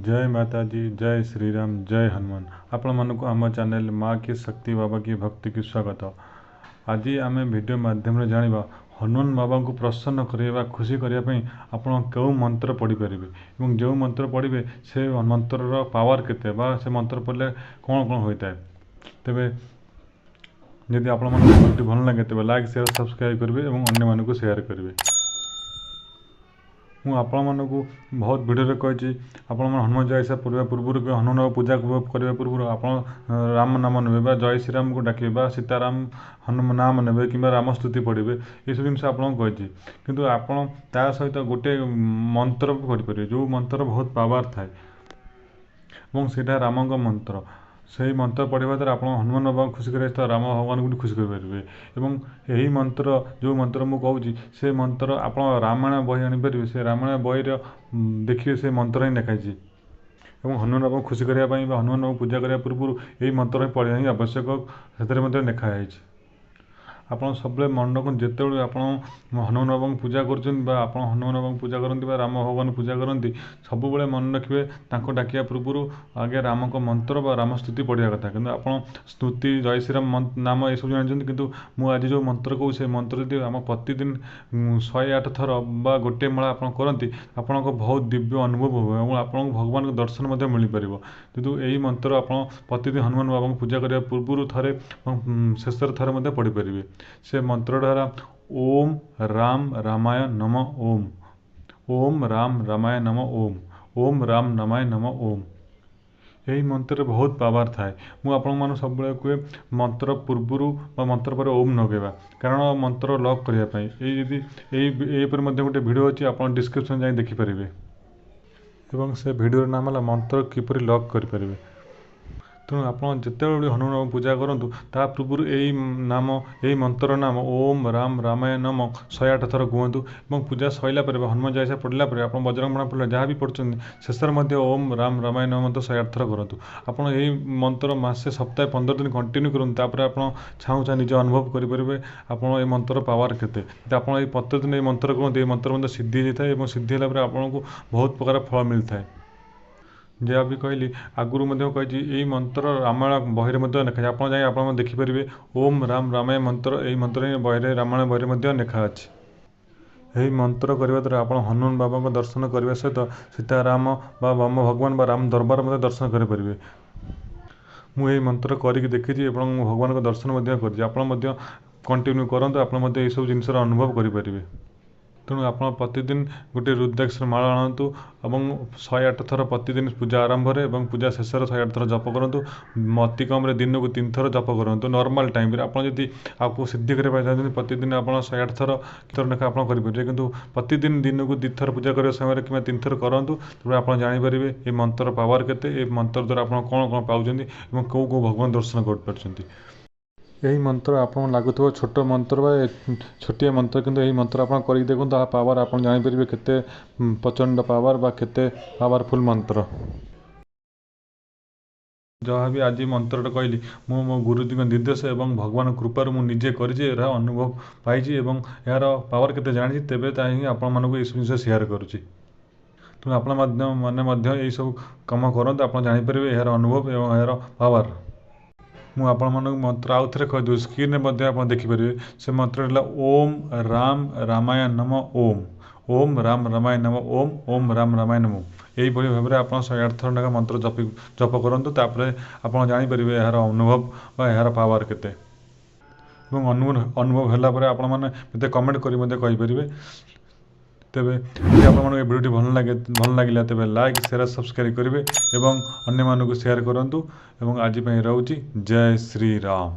जय माता दी, जय श्री राम, जय हनुमान। आपण मानक आम चैनल माँ की शक्ति बाबा की भक्ति की स्वागत। आज आम वीडियो माध्यम जाना हनुमान बाबा को प्रसन्न करवा खुशी करने आपड़ क्यों मंत्र पढ़ी पारे जो मंत्र पढ़े से मंत्र पावर केते से मंत्र पढ़ले कौन कौन होता है। तेरे जदि आपण भिडियो भल लगे तेज लाइक शेयर सब्सक्राइब करेंगे और अन्य मानक शेयर करेंगे। मुझे बहुत भिडियो कही आप हनुमान चालीसा पढ़ा पूर्व हनुमान पूजा करने पूर्व आप राम नाम ने जय श्री राम को डाके सीताराम हनुमान नाम ने कि रामस्तुति पढ़े ये सब जिन आपको कही किंतु आपड़ ता सहित गोटे मंत्र भी जो मंत्र बहुत पावर थाए और राम मंत्र से मंत्र पढ़ा द्वारा आप हनुमान बाबा खुशी कर राम भगवान को खुशी करेंगे। यही मंत्र जो मंत्र मुझे कहूँ से मंत्र आप रामायण बही आनीपर से रामायण बही देखिए से मंत्र ही लिखाई हनुमान बाबा खुशी करने हनुमान बाबा पूजा करने पूर्व यही मंत्र ही पढ़ा ही आवश्यक से लिखाई। आप सब मन रखु जिते आप हनुमान बाबा पूजा कर हनुमान बाबा पूजा करती राम भगवान पूजा करती सब मन रखिए डाकिया पूर्व आगे राम को मंत्र रामस्तुति पढ़ा कथा कि आप स्तुति जय श्री राम नाम ये सब जानते किंतु मुझे जो मंत्र कहूँ से मंत्र यदि आम प्रतिदिन 108 थर बा गोटे माला आप करती आपण बहुत दिव्य अनुभव हो और आपको भगवान को दर्शन मिल पार किंतु यही मंत्र आप प्रतिदिन हनुमान बाबा पूजा करने पूर्व थे शेष थे पढ़ी पारे। से मंत्र द्वारा ओम राम रामाय नम ओम ओम राम रामाय नम ओम ओम राम रामाय नम ओम यही मंत्र बहुत पावर थाए। मुझे सब कहे मंत्र पूर्वर मंत्र पर ओम नगेवा कारण मंत्र लॉक करने यही गोटे वीडियो अच्छी आप डिस्क्रिप्शन जाए देखिपारे और से वीडियो नाम है मंत्र किपर लॉक करें। तेणु आप जिते हनुमान पूजा करूँ ता पूर्व यही नाम यही मंत्र नाम ओम राम रामाय नम 108 थर कहतु और पूजा सरला हनुमान चालीसा पढ़ला आप बजरंग बाण पढ़ला जहाँ भी पढ़ुं शेष ओम राम रामाय नम मंत्र 108 थर करूँ आप यही मंत्र मसे सप्ताह 15 दिन कंटिन्यू करूँ आप छाऊँ निज अनुभव करेंगे आप मंत्र पावर केते आप प्रतिदिन ये मंत्र कहते मंत्र सिद्धि जाए और सिद्धि है आपको बहुत प्रकार फल मिलता है। जहाँ भी कहली आगुरी कही यही मंत्र रामायण बही में लिखाई आप देखिपारे ओम राम रामाय मंत्र यही मंत्र बही रामायण बही लिखा अच्छी। यही मंत्र करने द्वारा आप हनुमान बाबा को दर्शन करने सहित सीताराम भगवान राम दरबार में दर्शन करेंगे। मुझे मंत्र करके देखी भगवान को दर्शन कर कंटिन्यू करूँ आप सब जिनस अनुभव करेंगे। तेणु आप प्रतिदिन गोटे रुद्राक्ष माला आणतु और 108 थर प्रतिदिन पूजा आरंभ और पूजा शेष 108 थर जप करूँ अति कम दिन को 3 थर जप करूँ नॉर्मल टाइम आपड़ आपको सिद्धि करने चाहते प्रतिदिन आप 108 थर लेखा आप करेंगे किंतु प्रतिदिन दिन को 2 थर पूजा करने समय कि 3 थर करूँ तब आप जानीपारे ये मंत्र पावर केते मंत्र द्वारा आप कौन कौन पाँच कौ भगवान दर्शन कर। यही मंत्र आप लगुव छोट मंत्र छोटिया मंत्र किंतु यही मंत्र आप कर देखो पावर आप जानीपारे केते प्रचंड पावर बा केते पावरफुल मंत्र। जहाँ भी आज मंत्र कहली मो गुरुजी निर्देश और भगवान कृपार मुझे कर अनुभव पाई यार पावर केते जानी तेरे ही आपण ये जिन शेयर करुँची। तेणु आप मैंने यही सब कम करते आप जानीपारे यार अनुभव और यार पावर मुझे मंत्र आउ थे कहीदे स्क्रीन में आप देखिपारे से मंत्र ओम राम रामाय नम ओम ओम राम रामाय नम ओम ओम राम रामाय नम यही भाव में आप 108 थर ना मंत्र जप करूँ आप जानीपारे यार अनुभव व यार पावर केते अनुभव है आप कमेंट करें। तेरे आप वीडियो भल लगे तेज लाइक शेयर सब्सक्राइब करेंगे और अन्य मानक शेयर करूँ और आज रोचे जय श्री राम।